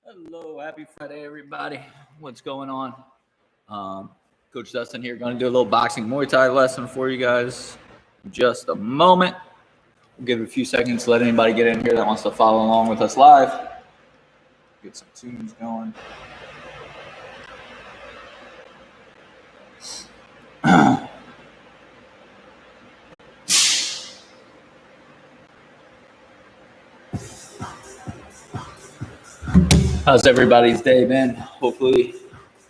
Hello, happy Friday, everybody. What's going on? Coach Dustin here, going to do a little boxing Muay Thai lesson for you guys in just a moment. We'll give it a few seconds to let anybody get in here that wants to follow along with us live. Get some tunes going. How's everybody's day been? Hopefully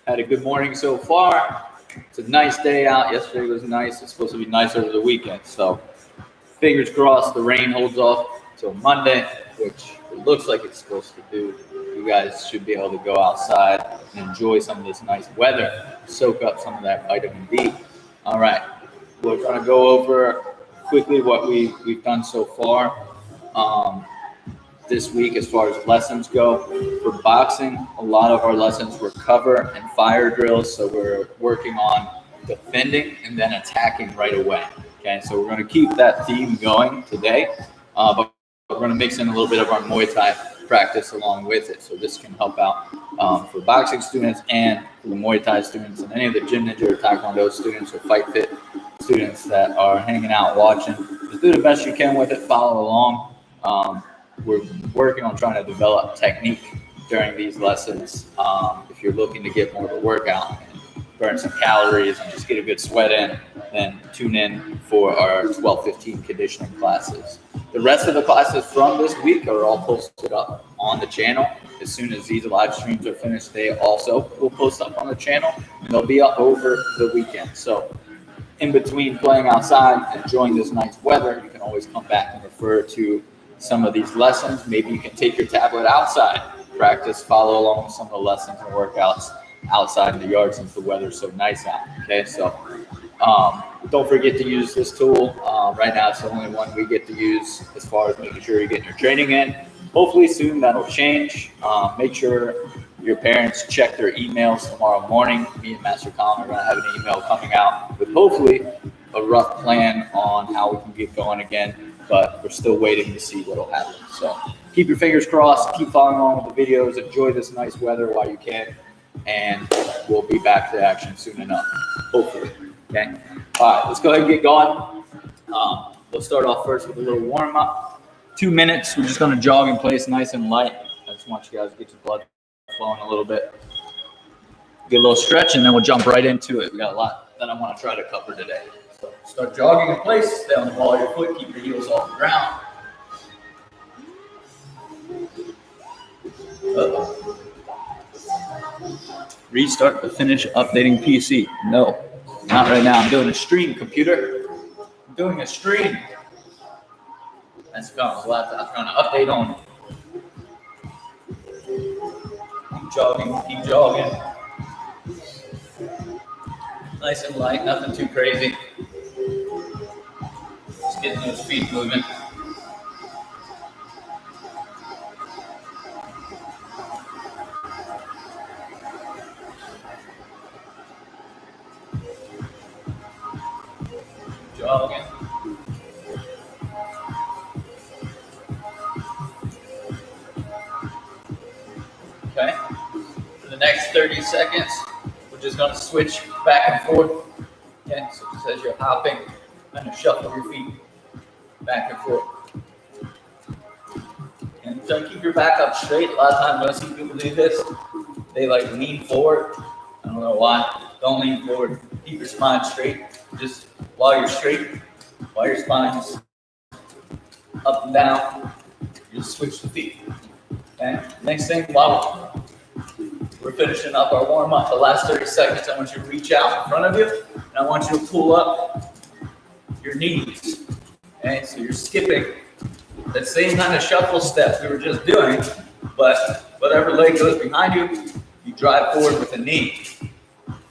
had a good morning so far. It's a nice day out. Yesterday was nice. It's supposed to be nice over the weekend. So fingers crossed the rain holds off till Monday, which it looks like it's supposed to do. You guys should be able to go outside and enjoy some of this nice weather, soak up some of that vitamin D. All right, we're going to go over quickly what we've done so far. This week, as far as lessons go, for boxing, a lot of our lessons were cover and fire drills. So we're working on defending and then attacking right away. Okay, so we're going to keep that theme going today, but we're going to mix in a little bit of our Muay Thai practice along with it. So this can help out for boxing students and for the Muay Thai students and any of the Gym Ninja or Taekwondo students or Fight Fit students that are hanging out watching. Just do the best you can with it. Follow along. We're working on trying to develop technique during these lessons. If you're looking to get more of a workout and burn some calories and just get a good sweat in, then tune in for our 12:15 conditioning classes. The rest of the classes from this week are all posted up on the channel. As soon as these live streams are finished, they also will post up on the channel, and they'll be up over the weekend. So in between playing outside, enjoying this nice weather, you can always come back and refer to some of these lessons. Maybe you can take your tablet outside, practice, follow along with some of the lessons and workouts outside in the yard since the weather's so nice out. Okay, so don't forget to use this tool. Right now, it's the only one we get to use as far as making sure you're getting your training in. Hopefully soon that'll change. Make sure your parents check their emails tomorrow morning. Me and Master Colin are going to have an email coming out with hopefully a rough plan on how we can get going again. But we're still waiting to see what will happen. So keep your fingers crossed, keep following along with the videos, enjoy this nice weather while you can, and we'll be back to action soon enough, hopefully. Okay? All right, let's go ahead and get going. We'll start off first with a little warm-up. 2 minutes, we're just going to jog in place nice and light. I just want you guys to get your blood flowing a little bit. Get a little stretch, and then we'll jump right into it. We got a lot that I want to try to cover today. So start jogging in place, stay on the ball of your foot, keep your heels off the ground. Restart to finish updating PC. No, not right now. I'm doing a stream, computer. I'm doing a stream. That's Colin's laptop trying to update on. Keep jogging, keep jogging. Nice and light, nothing too crazy. Just getting those feet moving. Jogging. Okay. For the next 30 seconds, we're just going to switch back and forth. Okay, so just as you're hopping, kind of shuffle your feet back and forth. And try to keep your back up straight. A lot of times when I see people do this, they like lean forward. I don't know why. Don't lean forward. Keep your spine straight. Just while you're straight, while your spine is up and down, you just switch the feet. Okay. Next thing, while we're finishing up our warm-up, the last 30 seconds, I want you to reach out in front of you, and I want you to pull up your knees. Okay, so you're skipping that same kind of shuffle step we were just doing, but whatever leg goes behind you, you drive forward with the knee.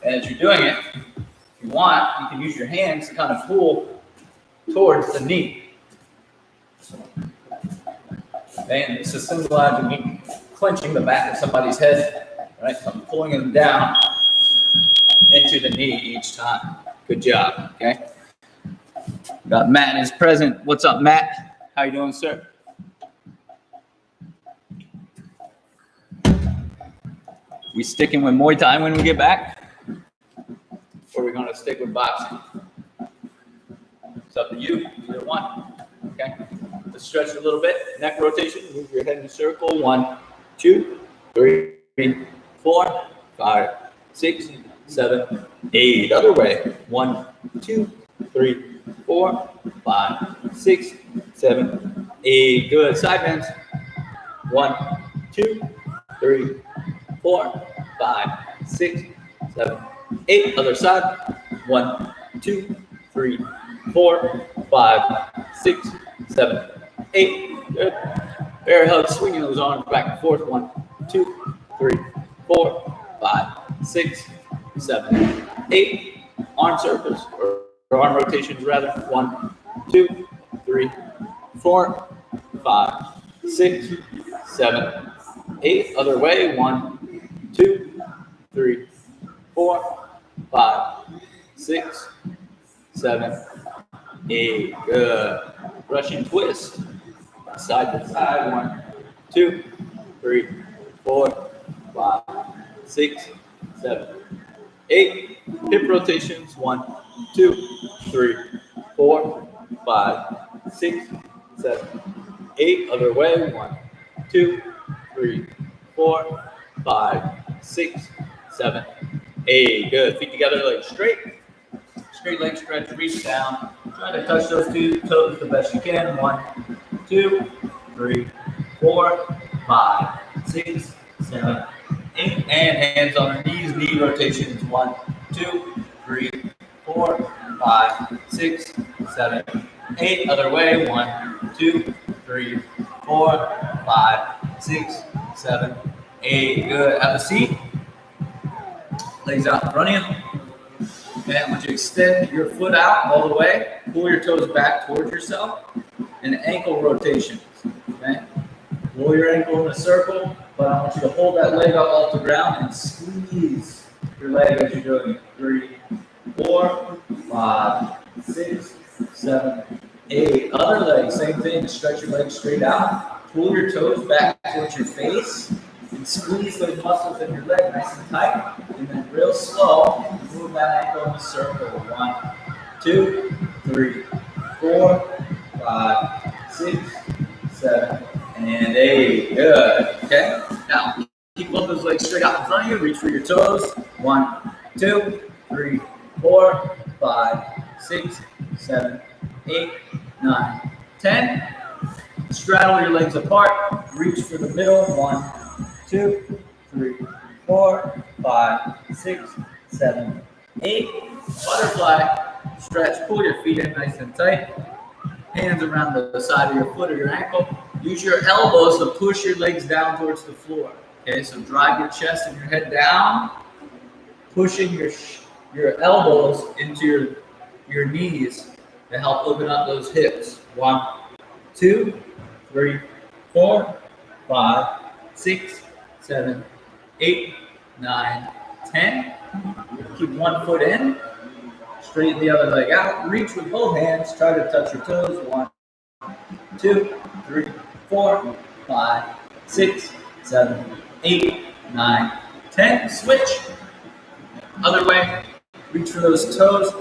And as you're doing it, if you want, you can use your hands to kind of pull towards the knee. And this is symbolizing me clenching the back of somebody's head. Right, so I'm pulling them down into the knee each time. Good job, okay? Got Matt is present. What's up, Matt? How you doing, sir? We sticking with Muay Thai when we get back? Or are we going to stick with boxing? It's up to you. Either one. Okay. Let's stretch a little bit. Neck rotation. Move your head in a circle. 1, 2, 3, 4, 5, 6, 7, 8. Other way. 1, 2, 3, 4, 5, 6, 7, 8. Good. Side bends. 1, 2, 3, 4, 5, 6, 7, 8. Other side. 1, 2, 3, 4, 5, 6, 7, 8. Good. Bear hug, swinging those arms back and forth. 1, 2, 3, 4, 5, 6, 7, 8. Arm circles or arm rotations rather. 1, 2, 3, 4, 5, 6, 7, 8. Other way. 1, 2, 3, 4, 5, 6, 7, 8. Good. Russian twist. Side to side. 1, 2, 3, 4, 5, 6, 7, 8. Hip rotations. 1, 2, 3, 4, 5, 6, 7, 8. Other way. 1, 2, 3, 4, 5, 6, 7, 8. Good. Feet together, legs straight. Straight leg stretch. Reach down. Try to touch those two toes the best you can. 1, 2, 3, 4, 5, 6, 7, 8. And hands on the knees. Knee rotations. 1, 2, 3, 4, 5, 6, 7, 8. Other way. 1, 2, 3, 4, 5, 6, 7, 8. Good. Have a seat. Legs out in front of you. And I want you to extend your foot out all the way. Pull your toes back towards yourself. And ankle rotations. Okay? Roll your ankle in a circle, but I want you to hold that leg up off the ground and squeeze your leg as you're doing it. 3, 4, 5, 6, 7, 8. Other leg, same thing. Stretch your legs straight out. Pull your toes back towards your face. And squeeze those muscles in your leg nice and tight. And then real slow, move that ankle in a circle. 1, 2, 3, 4, 5, 6, 7, and 8. Good. Okay. Now, keep both those legs straight out in front of you. Reach for your toes. 1, 2, 3, 4, 5, 6, 7, 8, 9, 10. Straddle your legs apart. Reach for the middle. 1, 2, 3, 4, 5, 6, 7, 8. Butterfly. Stretch. Pull your feet in nice and tight. Hands around the side of your foot or your ankle. Use your elbows to push your legs down towards the floor. Okay, so drive your chest and your head down, pushing your elbows into your knees to help open up those hips. 1, 2, 3, 4, 5, 6, 7, 8, 9, 10. Keep one foot in. Straighten the other leg out. Reach with both hands. Try to touch your toes. 1, 2, 3, 4, 5, 6, 7, 8, 9, 10. Switch. Other way. Reach for those toes.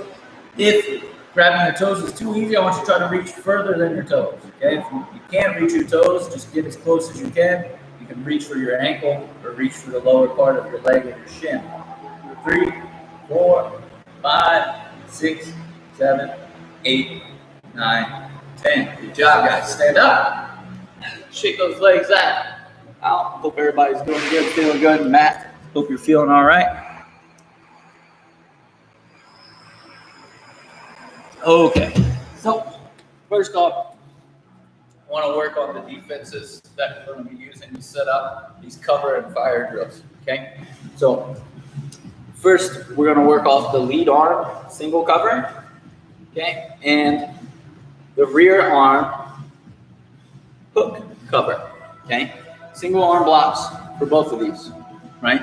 If grabbing your toes is too easy, I want you to try to reach further than your toes. Okay? If you can't reach your toes, just get as close as you can. You can reach for your ankle or reach for the lower part of your leg or your shin. 3, 4, 5, 6, 7, 8, 9, 10. Good job, guys. Stand up. Shake those legs out. Hope everybody's doing good, feeling good. Matt, hope you're feeling all right. Okay. So, first off, I want to work on the defenses that we're going to be using to set up these cover and fire drills. Okay. So, first, we're going to work off the lead arm single cover. Okay. And the rear arm hook cover. Okay. Single arm blocks for both of these. Right.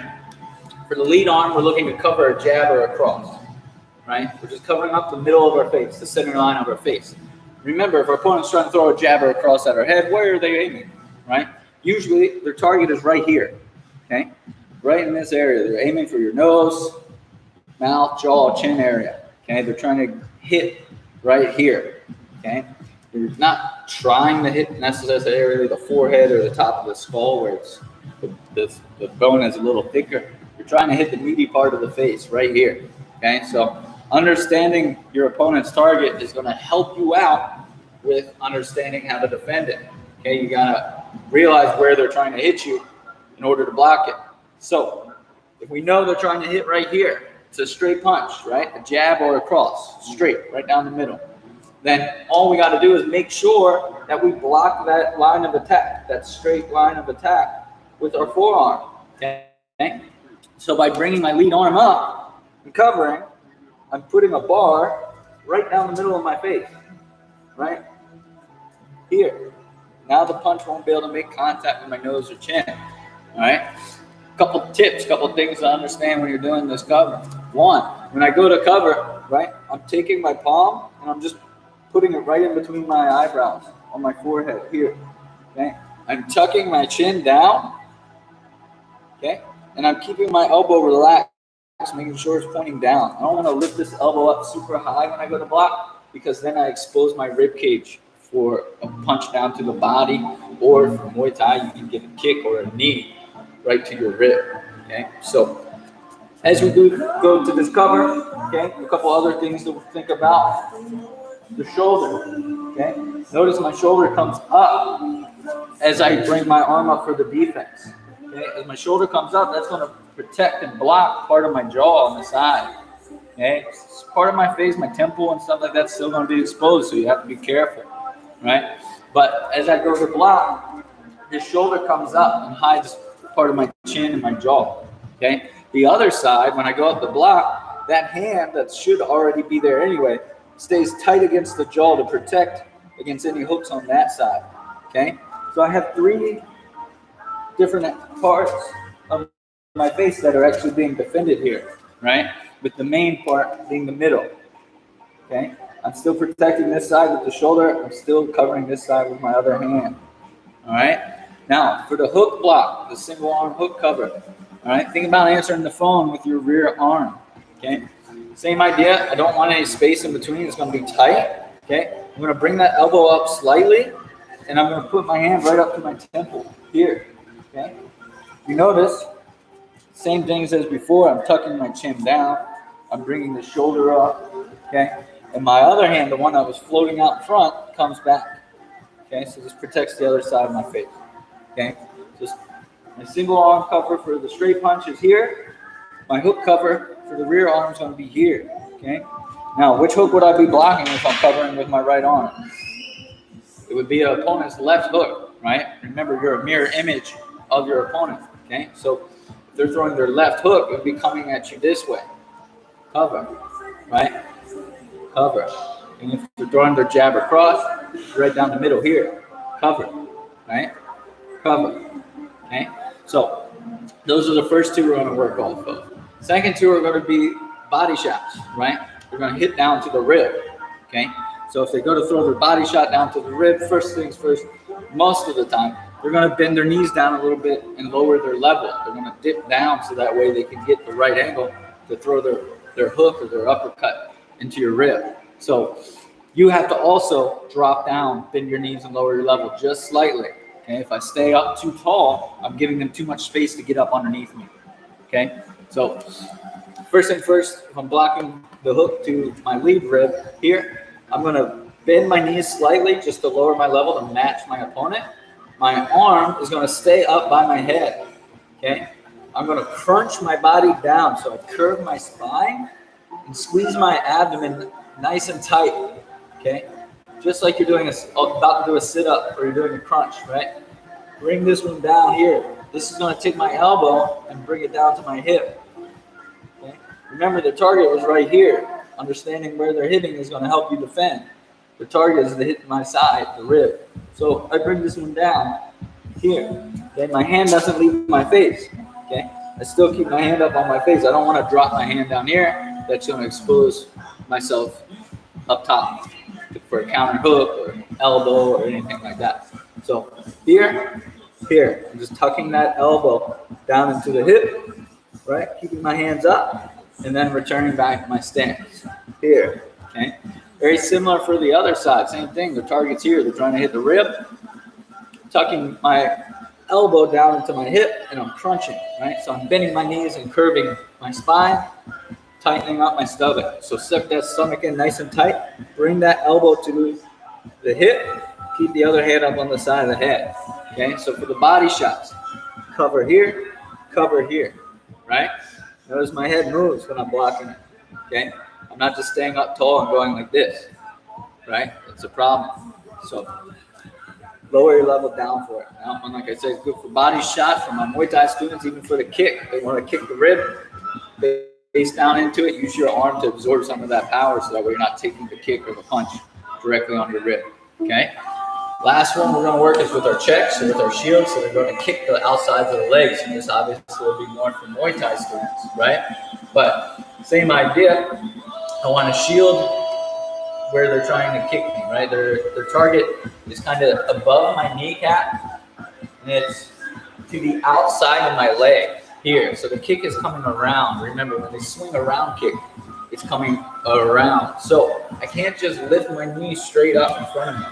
For the lead arm, we're looking to cover a jab or a cross. Right? We're just covering up the middle of our face, the center line of our face. Remember, if our opponent's trying to throw a jab or a cross at our head, where are they aiming? Right? Usually, their target is right here. Okay? right in this area. They're aiming for your nose, mouth, jaw, chin area. Okay, they're trying to hit right here. Okay, they're not trying to hit necessarily the forehead or the top of the skull where it's the bone is a little thicker. You're trying to hit the meaty part of the face right here. Okay, so understanding your opponent's target is going to help you out with understanding how to defend it. Okay, you gotta realize where they're trying to hit you in order to block it. So if we know they're trying to hit right here, it's a straight punch, right? A jab or a cross, straight, right down the middle. Then all we got to do is make sure that we block that line of attack, that straight line of attack with our forearm. Okay? So by bringing my lead arm up and covering, I'm putting a bar right down the middle of my face, right here. Now the punch won't be able to make contact with my nose or chin. All right? Couple tips, couple things to understand when you're doing this cover. One, when I go to cover, right, I'm taking my palm and I'm just putting it right in between my eyebrows on my forehead here. Okay? I'm tucking my chin down. Okay? And I'm keeping my elbow relaxed, making sure it's pointing down. I don't want to lift this elbow up super high when I go to block because then I expose my rib cage for a punch down to the body, or for Muay Thai, you can give a kick or a knee right to your rib. Okay, so as we go to this cover, okay, a couple other things to think about. The shoulder. Okay, notice my shoulder comes up as I bring my arm up for the defense. Okay, as my shoulder comes up, that's going to protect and block part of my jaw on the side. Okay, part of my face, my temple, and stuff like that's still going to be exposed, so you have to be careful. Right? But as I go to block, his shoulder comes up and hides part of my chin and my jaw. Okay? The other side, when I go up the block, that hand that should already be there anyway stays tight against the jaw to protect against any hooks on that side. Okay? So I have 3 different parts of my face that are actually being defended here, right? With the main part being the middle. Okay? I'm still protecting this side with the shoulder. I'm still covering this side with my other hand. All right? Now, for the hook block, the single arm hook cover, all right? Think about answering the phone with your rear arm, okay? Same idea. I don't want any space in between. It's going to be tight, okay? I'm going to bring that elbow up slightly, and I'm going to put my hand right up to my temple here, okay? You notice, same things as before. I'm tucking my chin down. I'm bringing the shoulder up, okay? And my other hand, the one that was floating out front, comes back. Okay, so this protects the other side of my face. Okay, just my single arm cover for the straight punch is here. My hook cover for the rear arm is going to be here. Okay, now which hook would I be blocking if I'm covering with my right arm? It would be an opponent's left hook, right? Remember, you're a mirror image of your opponent. Okay, so if they're throwing their left hook, it would be coming at you this way. Cover, right? Cover. And if they're throwing their jab across, right down the middle here. Cover. Right? Cover. Okay? So those are the first 2 we're going to work off of. Second 2 are going to be body shots, right? We're going to hit down to the rib. Okay? So if they go to throw their body shot down to the rib, first things first, most of the time, they're going to bend their knees down a little bit and lower their level. They're going to dip down so that way they can get the right angle to throw their hook or their uppercut into your rib. So you have to also drop down, bend your knees and lower your level just slightly. Okay, if I stay up too tall, I'm giving them too much space to get up underneath me. Okay, so first thing first, if I'm blocking the hook to my lead rib here, I'm going to bend my knees slightly just to lower my level to match my opponent. My arm is going to stay up by my head. Okay, I'm going to crunch my body down so I curve my spine and squeeze my abdomen nice and tight, okay? Just like you're doing about to do a sit-up or you're doing a crunch, right? Bring this one down here. This is going to take my elbow and bring it down to my hip, okay? Remember, the target was right here. Understanding where they're hitting is going to help you defend. The target is to hit my side, the rib. So I bring this one down here. Then my hand doesn't leave my face, okay? I still keep my hand up on my face. I don't want to drop my hand down here. That's going to expose myself up top for a counter hook or elbow or anything like that. So here, I'm just tucking that elbow down into the hip, right? Keeping my hands up and then returning back to my stance here, okay? Very similar for the other side, same thing. The target's here, they're trying to hit the rib, tucking my elbow down into my hip and I'm crunching, right? So I'm bending my knees and curving my spine, tightening up my stomach. So suck that stomach in nice and tight, bring that elbow to the hip, keep the other hand up on the side of the head, okay? So for the body shots, cover here, right? Notice my head moves when I'm blocking it, okay? I'm not just staying up tall and going like this, right? It's a problem. So lower your level down for it. Now, and like I said, it's good for body shots for my Muay Thai students, even for the kick. They want to kick the rib, face down into it, use your arm to absorb some of that power so that way you're not taking the kick or the punch directly on your rib, okay? Last one we're going to work is with our checks or with our shields. So we're going to kick the outsides of the legs. And this obviously will be more for Muay Thai students, right? But same idea. I want to shield where they're trying to kick me, right? Their target is kind of above my kneecap, and it's to the outside of my leg here. So the kick is coming around. Remember, when they swing around kick, it's coming around. So I can't just lift my knee straight up in front of me,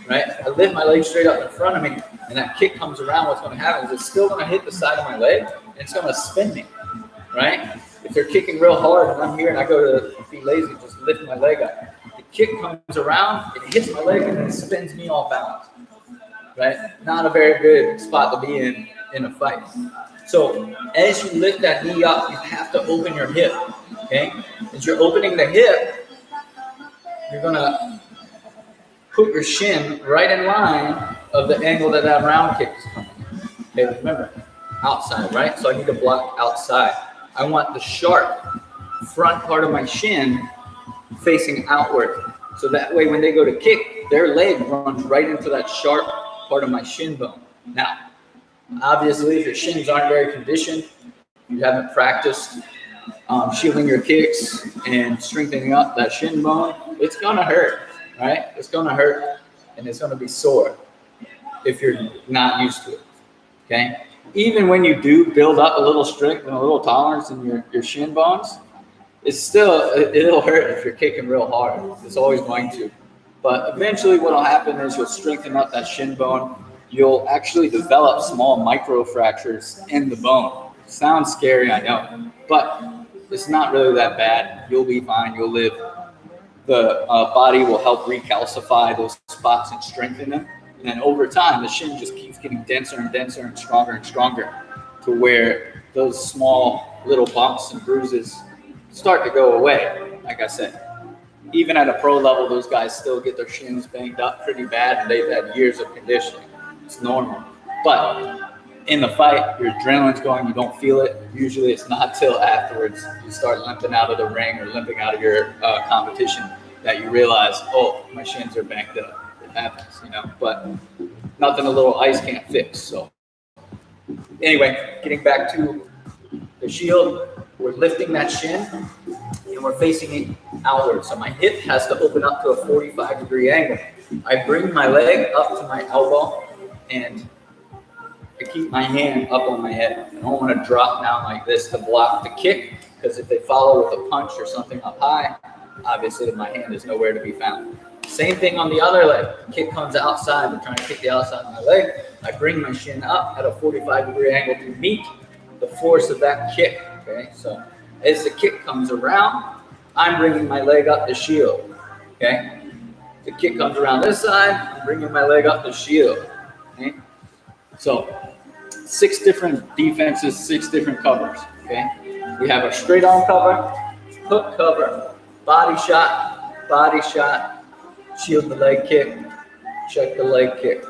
right? If I lift my leg straight up in front of me and that kick comes around, what's going to happen is it's still going to hit the side of my leg and it's going to spin me, right? If they're kicking real hard and I'm here and I go to be lazy, just lift my leg up. The kick comes around, it hits my leg and then spins me off balance, right? Not a very good spot to be in a fight. So as you lift that knee up, you have to open your hip, okay? As you're opening the hip, you're going to put your shin right in line of the angle that round kick is coming. Okay, remember, outside, right? So I need to block outside. I want the sharp front part of my shin facing outward. So that way when they go to kick, their leg runs right into that sharp part of my shin bone. Now, obviously, if your shins aren't very conditioned, you haven't practiced shielding your kicks and strengthening up that shin bone, it's going to hurt, right? It's going to hurt and it's going to be sore if you're not used to it, okay? Even when you do build up a little strength and a little tolerance in your shin bones, it'll hurt if you're kicking real hard. It's always going to. But eventually what will happen is you'll strengthen up that shin bone. You'll actually develop small micro fractures in the bone. Sounds scary, I know, but it's not really that bad. You'll be fine. You'll live. The body will help recalcify those spots and strengthen them. And then over time, the shin just keeps getting denser and denser and stronger to where those small little bumps and bruises start to go away. Like I said, even at a pro level, those guys still get their shins banged up pretty bad and they've had years of conditioning. It's normal. But in the fight, your adrenaline's going, you don't feel it. Usually it's not till afterwards you start limping out of the ring or limping out of your competition that you realize, oh, my shins are banged up. It happens, but nothing a little ice can't fix. So anyway, getting back to the shield, we're lifting that shin and we're facing it outward. So my hip has to open up to a 45-degree angle. I bring my leg up to my elbow and I keep my hand up on my head. I don't want to drop down like this to block the kick, because if they follow with a punch or something up high, obviously my hand is nowhere to be found. Same thing on the other leg. Kick comes outside. I'm trying to kick the outside of my leg. I bring my shin up at a 45-degree angle to meet the force of that kick. Okay, so as the kick comes around, I'm bringing my leg up to shield. Okay, the kick comes around this side, I'm bringing my leg up to shield. Okay, so 6 different defenses, 6 different covers. Okay, we have a straight arm cover, hook cover, body shot, shield the leg kick, check the leg kick,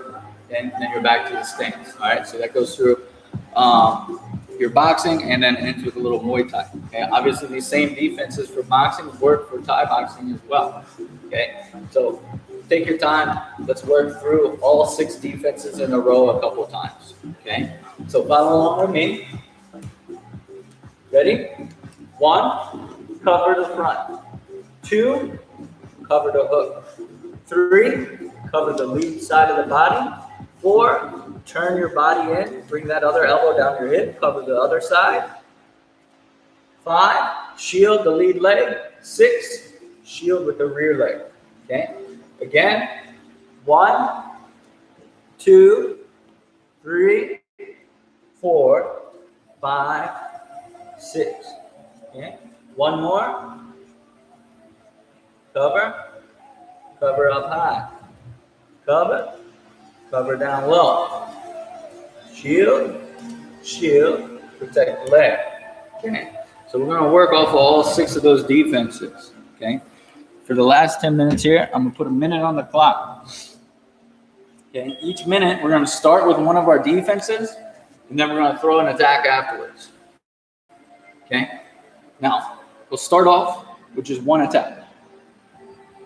and then you're back to the stance. All right, so that goes through your boxing and then ends with a little Muay Thai. Okay, obviously these same defenses for boxing work for Thai boxing as well. Okay, so take your time. Let's work through all 6 defenses in a row a couple times. Okay, so follow along with me. Ready? 1, cover the front. 2, cover the hook. 3, cover the lead side of the body. 4, turn your body in, bring that other elbow down your hip, cover the other side. 5, shield the lead leg. 6, shield with the rear leg. Okay? Again, 1, 2, 3, 4, 5, 6. Okay? One more. Cover. Cover up high. Cover. Cover down low. Shield. Shield. Protect the leg. Okay? So we're going to work off of all 6 of those defenses. Okay? For the last 10 minutes here, I'm going to put a minute on the clock. Okay? Each minute, we're going to start with one of our defenses, and then we're going to throw an attack afterwards. Okay? Now, we'll start off with just one attack.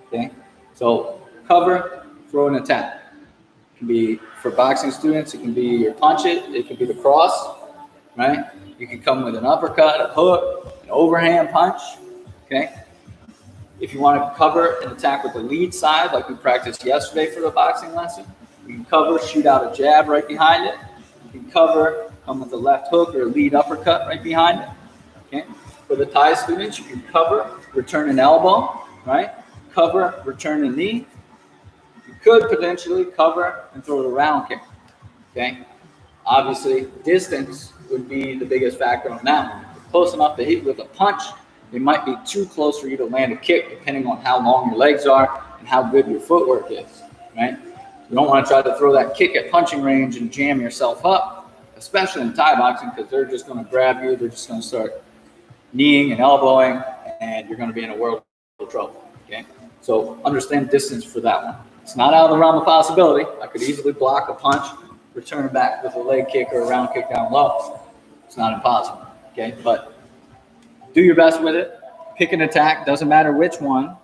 Okay? So, cover, throw an attack. It can be, for boxing students, it can be your punch it can be the cross, right? You can come with an uppercut, a hook, an overhand punch, okay? If you want to cover an attack with the lead side, like we practiced yesterday for the boxing lesson, you can cover, shoot out a jab right behind it. You can cover, come with a left hook or a lead uppercut right behind it, okay? For the Thai students, you can cover, return an elbow, right? Cover, return a knee. You could potentially cover and throw the round kick, okay? Obviously, distance would be the biggest factor on that one. If you're close enough to hit with a punch, it might be too close for you to land a kick, depending on how long your legs are and how good your footwork is, right? You don't want to try to throw that kick at punching range and jam yourself up, especially in Thai boxing, because they're just going to grab you. They're just going to start kneeing and elbowing, and you're going to be in a world of trouble, okay? So understand distance for that one. It's not out of the realm of possibility. I could easily block a punch, return it back with a leg kick or a round kick down low. It's not impossible, okay? But do your best with it. Pick an attack. Doesn't matter which one.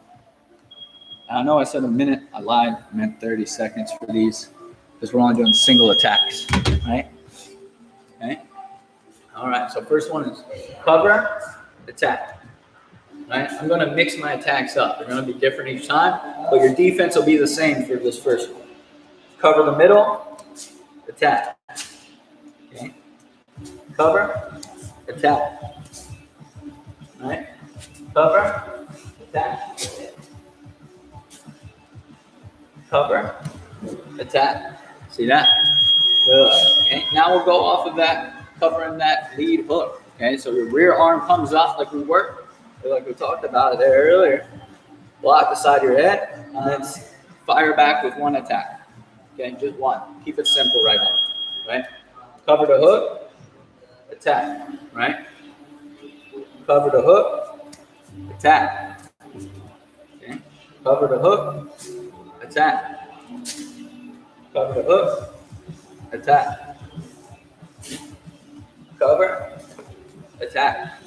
I know I said a minute. I lied. I meant 30 seconds for these because we're only doing single attacks, right? Okay. All right. So first one is cover, attack. Right? I'm going to mix my attacks up. They're going to be different each time, but your defense will be the same for this first one. Cover the middle, attack. Okay. Cover, attack. All right? Cover, attack. Cover, attack. See that? Good. Okay. Now we'll go off of that, covering that lead hook. Okay, so your rear arm comes up like we worked, like we talked about it there earlier. Block the side of your head, and then fire back with one attack. Okay, just one. Keep it simple right now. Right? Cover the hook, attack. Right? Cover the hook, attack. Okay. Cover the hook, attack. Cover the hook, attack. Cover, attack.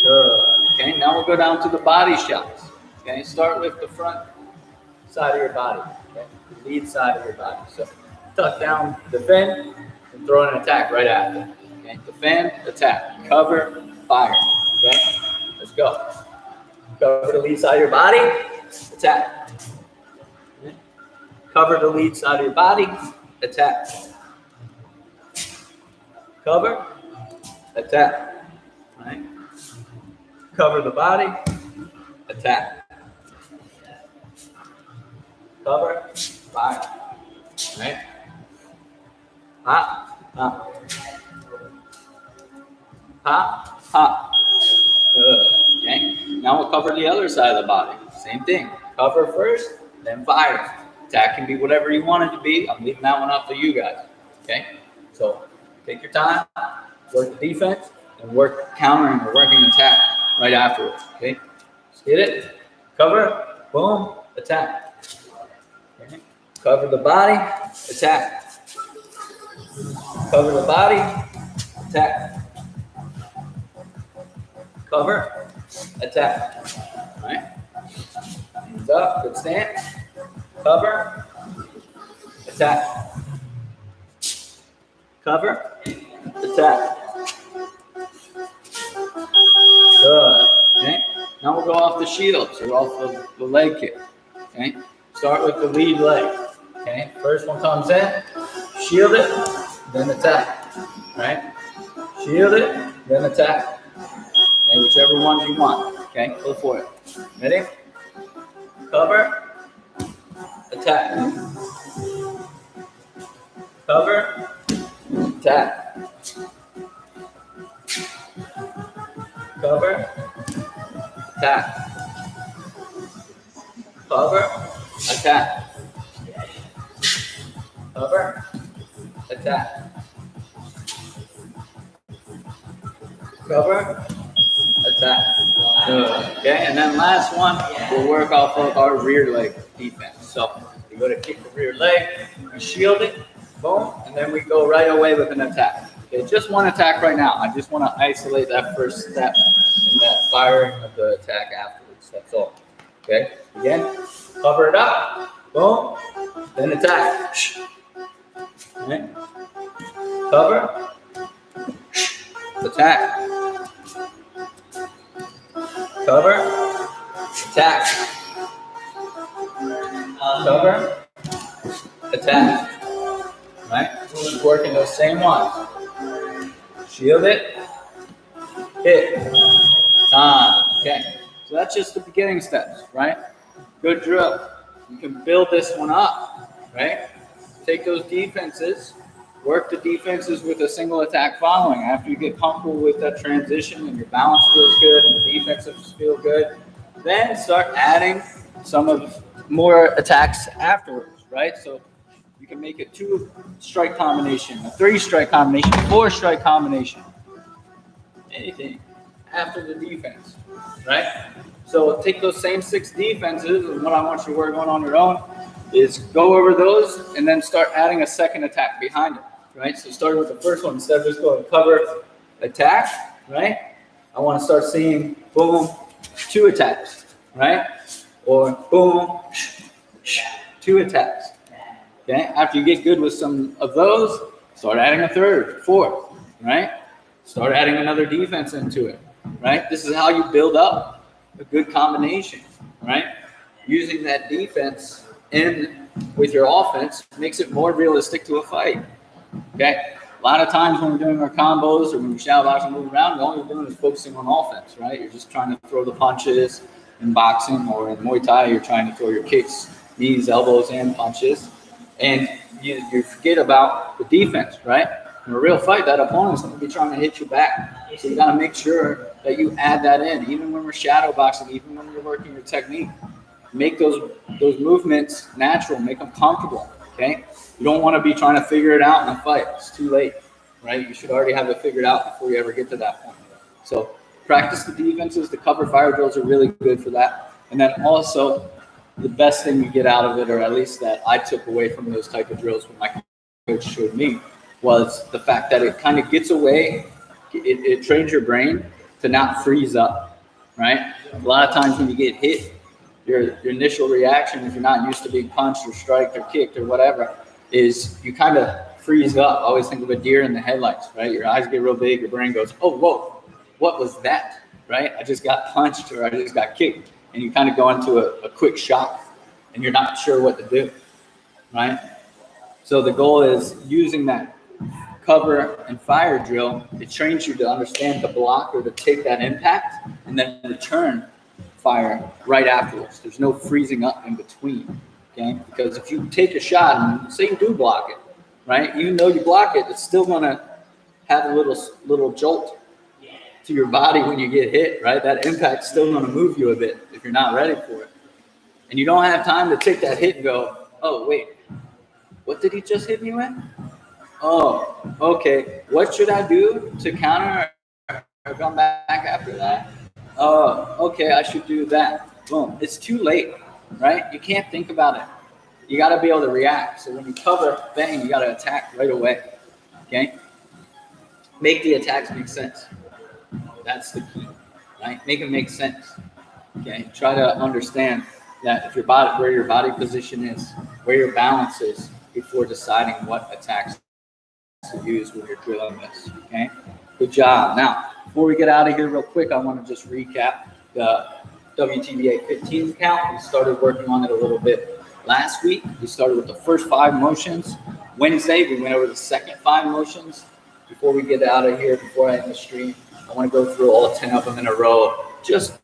Good. Okay, now we'll go down to the body shots. Okay, start with the front side of your body. Okay, the lead side of your body. So tuck down, defend, and throw an attack right after. Okay, defend, attack, cover, fire. Okay, let's go. Cover the lead side of your body, attack. Okay. Cover the lead side of your body, attack. Cover, attack. All right. Cover the body, attack. Cover, fire. All right. Hop, hop. Hop, hop. Good. Okay. Now we'll cover the other side of the body. Same thing. Cover first, then fire. Attack can be whatever you want it to be. I'm leaving that one up to you guys. Okay. So take your time, work the defense, and work countering or working attack right afterwards. Okay. Let's get it. Cover. Boom. Attack. Okay. Cover the body. Attack. Cover the body. Attack. Cover, attack. All right. Hands up, good stance. Cover, attack. Cover, attack. Good. Okay. Now we'll go off the shield, so off of the leg kick. Okay. start with the lead leg. Okay, first one comes in, shield it, then attack. Right? Shield it, then attack. Okay, whichever one you want. Okay, go for it. Ready? Cover, attack. Cover, attack. Cover, attack. Cover, attack. Cover, attack. Cover, attack. Good. Okay, and then last one, we'll work off of our rear leg defense. So you go to kick the rear leg, we shield it, boom, and then we go right away with an attack. Okay, just one attack right now. I just want to isolate that first step and that firing of the attack afterwards. That's all. Okay, again, cover it up, boom, then attack. Okay. Cover, attack. Cover, attack. Cover, attack. Right? Keep working those same ones. Shield it, hit, time. Okay. So that's just the beginning steps, right? Good drill. You can build this one up, right? Take those defenses, work the defenses with a single attack following. After you get comfortable with that transition and your balance feels good and the defenses feel good, then start adding some of more attacks afterwards, right? So you can make a 2-strike combination, a 3-strike combination, 4-strike combination, anything after the defense, right? So take those same 6 defenses, and what I want you to work on your own is go over those and then start adding a second attack behind it, right? So starting with the first one, instead of just going cover, attack, right? I want to start seeing, boom, 2 attacks, right? Or boom, 2 attacks. Okay, after you get good with some of those, start adding a 3rd, 4th, right? Start adding another defense into it, right? This is how you build up a good combination, right? Using that defense in with your offense makes it more realistic to a fight, okay? A lot of times when we're doing our combos or when we shadow box and move around, all you're doing is focusing on offense, right? You're just trying to throw the punches in boxing, or in Muay Thai, you're trying to throw your kicks, knees, elbows, and punches. And you forget about the defense, right? In a real fight, that opponent's going to be trying to hit you back. So you got to make sure that you add that in, even when we're shadow boxing, even when you're working your technique. Make those movements natural, make them comfortable, okay? You don't want to be trying to figure it out in a fight. It's too late, right? You should already have it figured out before you ever get to that point. So practice the defenses. The cover fire drills are really good for that. And then also, the best thing you get out of it, or at least that I took away from those type of drills when my coach showed me, was the fact that it kind of gets away, it trains your brain to not freeze up, right? A lot of times when you get hit, your initial reaction, if you're not used to being punched or striked or kicked or whatever, is you kind of freeze up. I always think of a deer in the headlights, right? Your eyes get real big, your brain goes, oh, whoa, what was that, right? I just got punched or I just got kicked. And you kind of go into a quick shock and you're not sure what to do, right? So the goal is using that cover and fire drill. It trains you to understand the block or to take that impact and then return fire right afterwards. There's no freezing up in between, okay? Because if you take a shot and say you do block it, right? Even though you block it, it's still going to have a little jolt to your body when you get hit, right? That impact's still going to move you a bit if you're not ready for it. And you don't have time to take that hit and go, oh, wait, what did he just hit me with? Oh, okay. What should I do to counter or come back after that? Oh, okay, I should do that. Boom. It's too late, right? You can't think about it. You got to be able to react. So when you cover, bang, you got to attack right away, okay? Make the attacks make sense. That's the key, right? Make it make sense, okay? Try to understand that if where your body position is, where your balance is, before deciding what attacks to use when you're drilling this, okay? Good job. Now, before we get out of here real quick, I want to just recap the WTBA 15 count. We started working on it a little bit Last week, we started with the first 5 motions. Wednesday, we went over the second 5 motions. Before we get out of here, before I end the stream, I want to go through all 10 of them in a row, just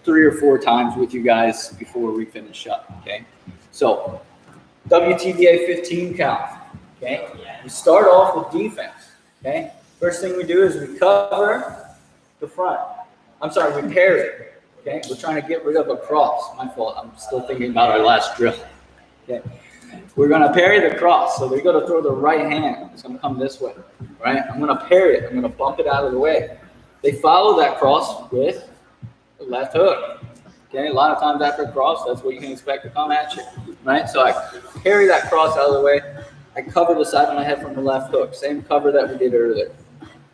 3 or 4 times with you guys before we finish up, okay? So, WTVA 15 count, okay? We start off with defense, okay? First thing we do is we cover the front. I'm sorry, we parry, okay? We're trying to get rid of a cross. My fault. I'm still thinking about our last drill, okay? We're going to parry the cross. So they're going to throw the right hand. It's going to come this way, right? I'm going to parry it. I'm going to bump it out of the way. They follow that cross with the left hook. Okay, a lot of times after a cross, that's what you can expect to come at you, right? So I parry that cross out of the way. I cover the side of my head from the left hook. Same cover that we did earlier.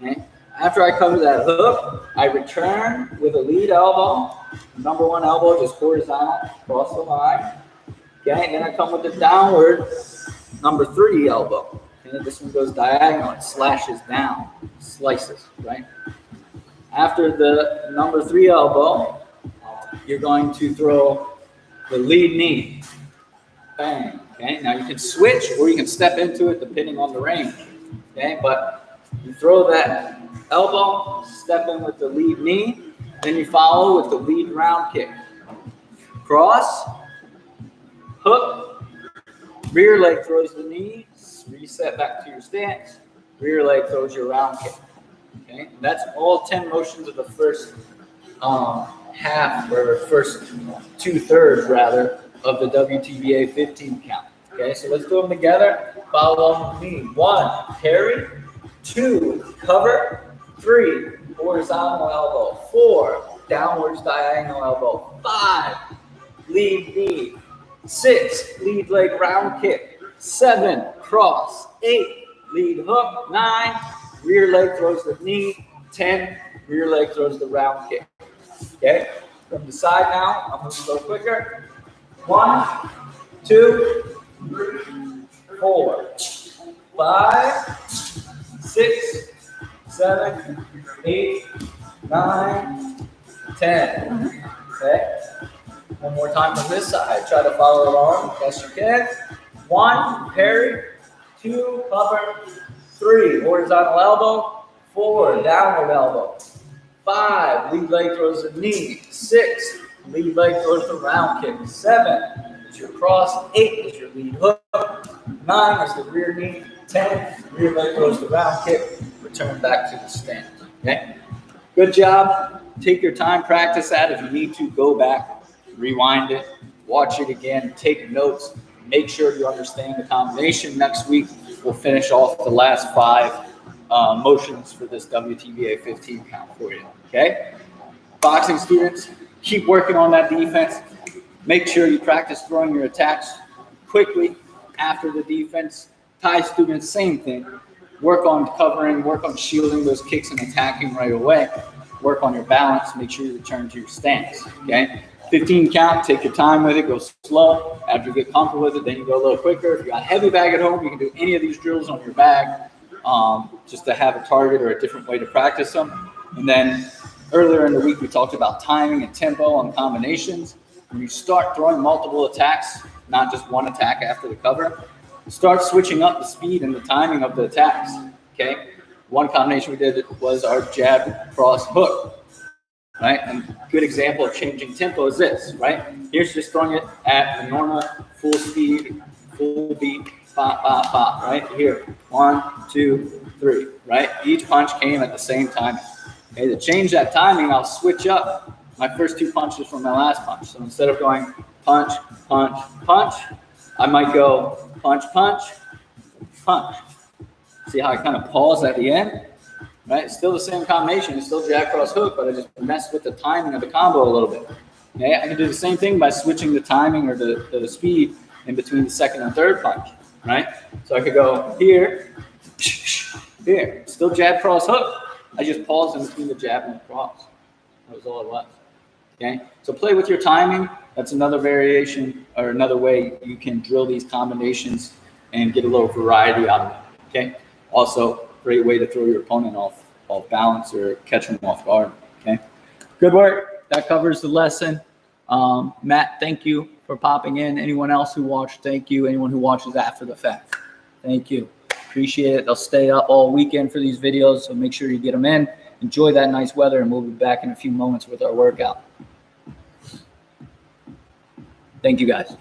Okay? After I cover that hook, I return with a lead elbow. Number 1 elbow just horizontal across the line. Okay, and then I come with the downward number 3 elbow. And this one goes diagonal. It slashes down, slices, right? After the number 3 elbow, you're going to throw the lead knee. Bang. Okay, now you can switch or you can step into it depending on the range. Okay, but you throw that elbow, step in with the lead knee, then you follow with the lead round kick. Cross, hook, rear leg throws the knee, reset back to your stance, rear leg throws your round kick. Okay, that's all 10 motions of the first half, or first 2/3 rather, of the WTVA 15 count. Okay, so let's do them together. Follow along with me. 1, parry. 2, cover. 3, horizontal elbow. 4, downwards diagonal elbow. 5, lead knee. 6, lead leg round kick. 7, cross. 8, lead hook. 9, rear leg throws the knee. 10, rear leg throws the round kick. Okay, from the side now, I'm going to go quicker. 1, 2, 3, 4, 5, 6, 7, 8, 9, 10. Okay, one more time from this side. Try to follow along best you can. 1, parry. 2, cover. 3, horizontal elbow. 4, downward elbow. 5, lead leg throws the knee. 6, lead leg throws the round kick. 7 is your cross. 8 is your lead hook. 9 is the rear knee. 10, rear leg throws the round kick. Return back to the stance. Okay? Good job. Take your time, practice that. If you need to, go back, rewind it, watch it again, take notes, make sure you understand the combination. Next week, we'll finish off the last 5 motions for this WTVA 15 count for you, okay? Boxing students, keep working on that defense. Make sure you practice throwing your attacks quickly after the defense. Thai students, same thing. Work on covering, work on shielding those kicks and attacking right away. Work on your balance, make sure you return to your stance, okay? 15 count, take your time with it, go slow. After you get comfortable with it, then you go a little quicker. If you got a heavy bag at home, you can do any of these drills on your bag. Just to have a target or a different way to practice them. And then earlier in the week, we talked about timing and tempo and combinations. When you start throwing multiple attacks, not just one attack after the cover, start switching up the speed and the timing of the attacks, okay? One combination we did was our jab, cross, hook, right? And a good example of changing tempo is this, right? Here's just throwing it at a normal, full speed, full beat, pop, pop, pop, right? Here, 1, 2, 3, right? Each punch came at the same time. Okay, to change that timing, I'll switch up my first 2 punches from my last punch. So instead of going punch, punch, punch, I might go punch, punch, punch. See how I kind of pause at the end? Right? It's still the same combination. It's still jab, cross, hook, but I just messed with the timing of the combo a little bit. Okay? I can do the same thing by switching the timing or the speed in between the second and third punch. Right? So I could go here, here. Still jab, cross, hook. I just paused in between the jab and the cross. That was all it was. Okay? So play with your timing. That's another variation or another way you can drill these combinations and get a little variety out of it. Okay? Also, great way to throw your opponent off balance or catch them off guard. Okay? Good work. That covers the lesson. Matt, thank you for popping in. Anyone else who watched, thank you. Anyone who watches after the fact, thank you. Appreciate it. They'll stay up all weekend for these videos, so make sure you get them in. Enjoy that nice weather, and we'll be back in a few moments with our workout. Thank you, guys.